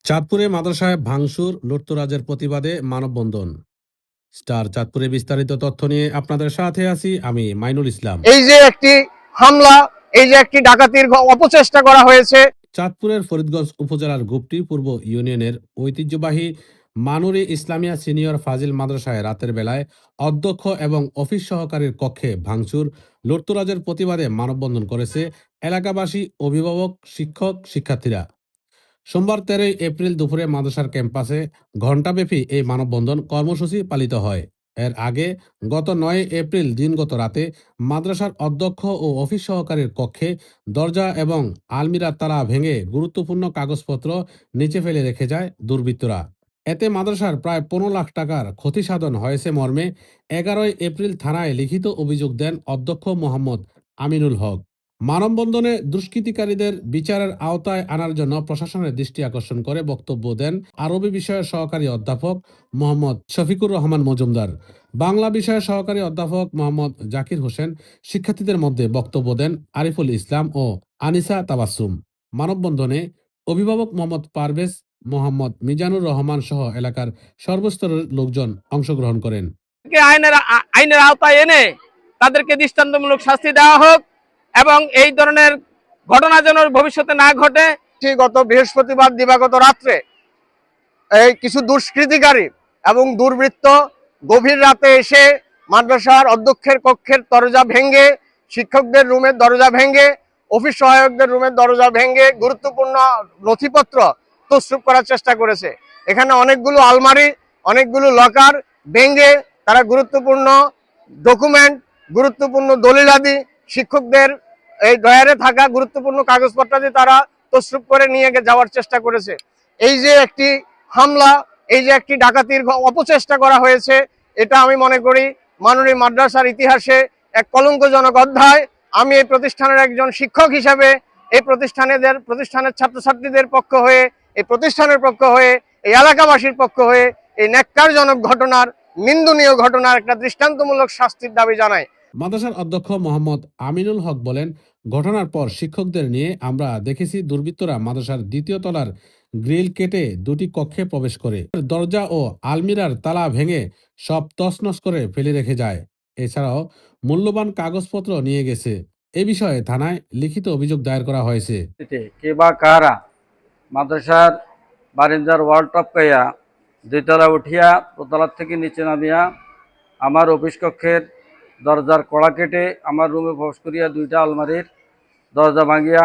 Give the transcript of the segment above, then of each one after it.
চাঁদপুরে মাদ্রাসায় ভাঙচুর লুটতরাজের প্রতিবাদে মানববন্ধন। স্টার চাঁদপুরে বিস্তারিত তথ্য নিয়ে আপনাদের সাথে আছি আমি মাইনুল ইসলাম। এই যে একটি হামলা, এই যে একটি ডাকাতির অপচেষ্টা করা হয়েছে। চাঁদপুরের ফরিদগঞ্জ উপজেলার গুপ্তি পূর্ব ইউনিয়নের ঐতিহ্যবাহী মানুরি ইসলামিয়া সিনিয়র ফাজিল মাদ্রাসায় রাতের বেলায় অধ্যক্ষ এবং অফিস সহকারীর কক্ষে ভাঙচুর লুটতরাজের প্রতিবাদে মানববন্ধন করেছে এলাকাবাসী, অভিভাবক, শিক্ষক, শিক্ষার্থীরা। সোমবার 13 এপ্রিল দুপুরে মাদ্রাসার ক্যাম্পাসে ঘণ্টাব্যাপী এই মানববন্ধন কর্মসূচি পালিত হয়। এর আগে গত 9 এপ্রিল দিনগত রাতে মাদ্রাসার অধ্যক্ষ ও অফিস সহকারীর কক্ষে দরজা এবং আলমিরার তালা ভেঙে গুরুত্বপূর্ণ কাগজপত্র নিচে ফেলে রেখে যায় দুর্বৃত্তরা। এতে মাদ্রাসার প্রায় 15 লাখ টাকার ক্ষতি সাধন হয়েছে মর্মে 11 এপ্রিল থানায় লিখিত অভিযোগ দেন অধ্যক্ষ মোহাম্মদ আমিনুল হক। মানববন্ধনে দুষ্কৃতিকারীদের বিচারের আওতায় আনার জন্য প্রশাসনের দৃষ্টি আকর্ষণ করে বক্তব্য দেন আরবি বিষয়ের সহকারী অধ্যাপক মোহাম্মদ শফিকুর রহমান মজুমদার, বাংলা বিষয়ের সহকারী অধ্যাপক মোহাম্মদ জাকির হোসেন। শিক্ষার্থীদের মধ্যে বক্তব্য দেন আরিফুল ইসলাম ও আনিসা তাবাসসুম। মানববন্ধনে অভিভাবক মোহাম্মদ পারভেজ, মোহাম্মদ মিজানুর রহমান সহ এলাকার সর্বস্তরের লোকজন অংশগ্রহণ করেন। আইনের আওতায় এনে তাদেরকে দৃষ্টান্তমূলক শাস্তি দেওয়া হোক এবং এই ধরনের ঘটনা যেন ভবিষ্যতে না ঘটে। গত বৃহস্পতিবার দিবাগত রাত্রে এই কিছু দুষ্কৃতিকারী এবং দুর্বৃত্ত গভীর রাতে এসে মাদ্রাসার অধ্যক্ষের কক্ষের দরজা ভেঙে, শিক্ষকদের রুমের দরজা ভেঙে, অফিস সহায়কদের রুমের দরজা ভেঙে গুরুত্বপূর্ণ নথিপত্র তছরূপ করার চেষ্টা করেছে। এখানে অনেকগুলো আলমারি, অনেকগুলো লকার ভেঙে তারা গুরুত্বপূর্ণ ডকুমেন্ট, গুরুত্বপূর্ণ দলিলাদি, শিক্ষকদের এই ডয়ারে থাকা গুরুত্বপূর্ণ কাগজপত্রাদি তারা তছরূপ করে নিয়ে যাওয়ার চেষ্টা করেছে। এই যে একটি হামলা, এই যে একটি ডাকাতির অপচেষ্টা করা হয়েছে, এটা আমি মনে করি মানুরি মাদ্রাসার ইতিহাসে এক কলঙ্কজনক অধ্যায়। আমি এই প্রতিষ্ঠানের একজন শিক্ষক হিসাবে এই প্রতিষ্ঠানের ছাত্রছাত্রীদের পক্ষ হয়ে, এই প্রতিষ্ঠানের পক্ষ হয়ে, এই এলাকাবাসীর পক্ষ হয়ে এই ন্যাক্কারজনক ঘটনার, নিন্দনীয় ঘটনার একটা দৃষ্টান্তমূলক শাস্তির দাবি জানাই। মাদ্রাসার অধ্যক্ষ মোহাম্মদ আমিনুল হক বলেন, ঘটনার পর শিক্ষকদের নিয়ে আমরা দেখেছি দুর্বৃত্তরা মাদ্রাসার দ্বিতীয় তলার গ্রিল কেটে দুটি কক্ষে প্রবেশ করে দরজা ও আলমিরার তালা ভেঙে সব তছনছ করে ফেলে রেখে যায়। এছাড়াও মূল্যবান কাগজপত্র নিয়ে গেছে। এ বিষয়ে থানায় লিখিত অভিযোগ দায়ের করা হয়েছে। কে বা কারা মাদ্রাসার বারিন্দার ওয়াল টপকাইয়া দুইতলা উঠিয়া দোতলার থেকে নিচে নামিয়া আমার অফিস কক্ষের দরজার কড়া কেটে আমার রুমে প্রবেশ করিয়া দুইটা আলমারির দরজা ভাঙিয়া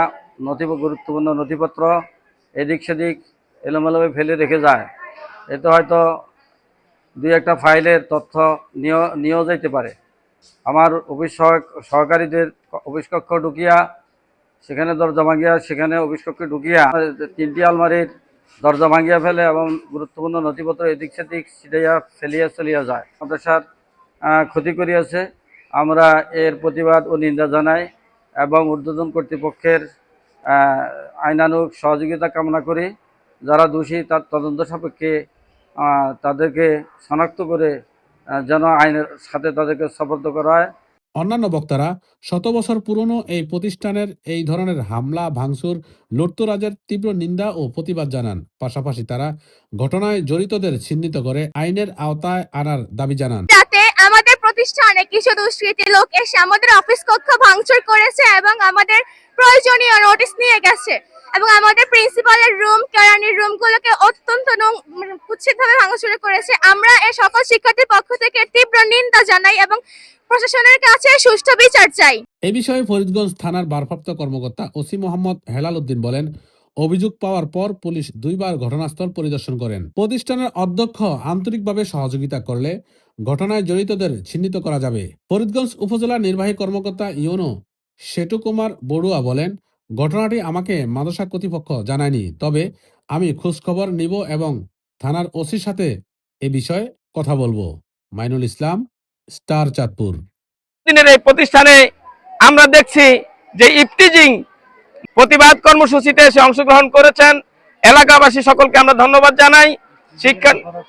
গুরুত্বপূর্ণ নথিপত্র এদিক সেদিক এলোমেলোভাবে ফেলে রেখে যায়। এতে হয়তো দুই একটা ফাইলের তথ্য নিয়েও যাইতে পারে। আমার অফিস সহকারীদের অফিস কক্ষ ঢুকিয়া সেখানে দরজা ভাঙিয়া, সেখানে অফিস কক্ষে ঢুকিয়া 3টি আলমারির দরজা ভাঙিয়া ফেলে এবং গুরুত্বপূর্ণ নথিপত্র এদিক সেদিক ছিটাইয়া ফেলিয়া চলিয়া যায়। মাদ্রাসার ক্ষতি করিয়াছে। আমরা এর প্রতিবাদ ও নিন্দা জানাই এবং ঊর্ধ্বতন কর্তৃপক্ষের আইনানুগ সহযোগিতা কামনা করি। যারা দোষী তার তদন্ত সাপেক্ষে তাদেরকে শনাক্ত করে যেন আইনের সাথে তাদেরকে সোপর্দ করা হয়। অন্যান্য বক্তারা শত বছর পুরনো এই প্রতিষ্ঠানের এই ধরনের হামলা, ভাঙচুর, লুটতরাজের তীব্র নিন্দা ও প্রতিবাদ জানান। পাশাপাশি তারা ঘটনায় জড়িতদের চিহ্নিত করে আইনের আওতায় আনার দাবি জানান। যাতে আমাদের প্রতিষ্ঠানে কিছু দুষ্কৃতী লোক এসে আমাদের অফিস কক্ষ ভাঙচুর করেছে এবং আমাদের প্রয়োজনীয় নোটিশ নিয়ে গেছে এবং আমাদের প্রিন্সিপালের রুম, কেরানির রুমগুলোকে অত্যন্ত কুৎসিতভাবে ভাঙচুর করেছে। আমরা এই সকল শিক্ষার্থীর পক্ষ থেকে তীব্র নিন্দা জানাই এবং প্রশাসনের কাছে সুষ্ঠু বিচার চাই। এ বিষয়ে ফরিদগঞ্জ থানার ভারপ্রাপ্ত কর্মকর্তা ওসি মোহাম্মদ হেলাল উদ্দিন বলেন, অভিযোগ পাওয়ার পর পুলিশ 2 বার ঘটনাস্থল পরিদর্শন করেন। প্রতিষ্ঠানের অধ্যক্ষ আন্তরিকভাবে সহযোগিতা করলে ঘটনায় জড়িতদের চিহ্নিত করা যাবে। ফরিদগঞ্জ উপজেলা নির্বাহী কর্মকর্তা ইউনো শেটু কুমার বড়ুয়া বলেন, ঘটনাটি আমাকে মাদ্রাসা কর্তৃপক্ষ জানায়নি, তবে আমি খোঁজখবর নিব এবং থানার ওসির সাথে এ বিষয়ে কথা বলবো। মাইনুল ইসলাম, স্টার চাঁদপুর। দিনের এই প্রতিষ্ঠানে আমরা দেখছি যে ইফতিজিং প্রতিবাদ কর্মসূচিতে এসে অংশগ্রহণ করেছেন এলাকাবাসী সকলকে আমরা ধন্যবাদ জানাই। শিক্ষা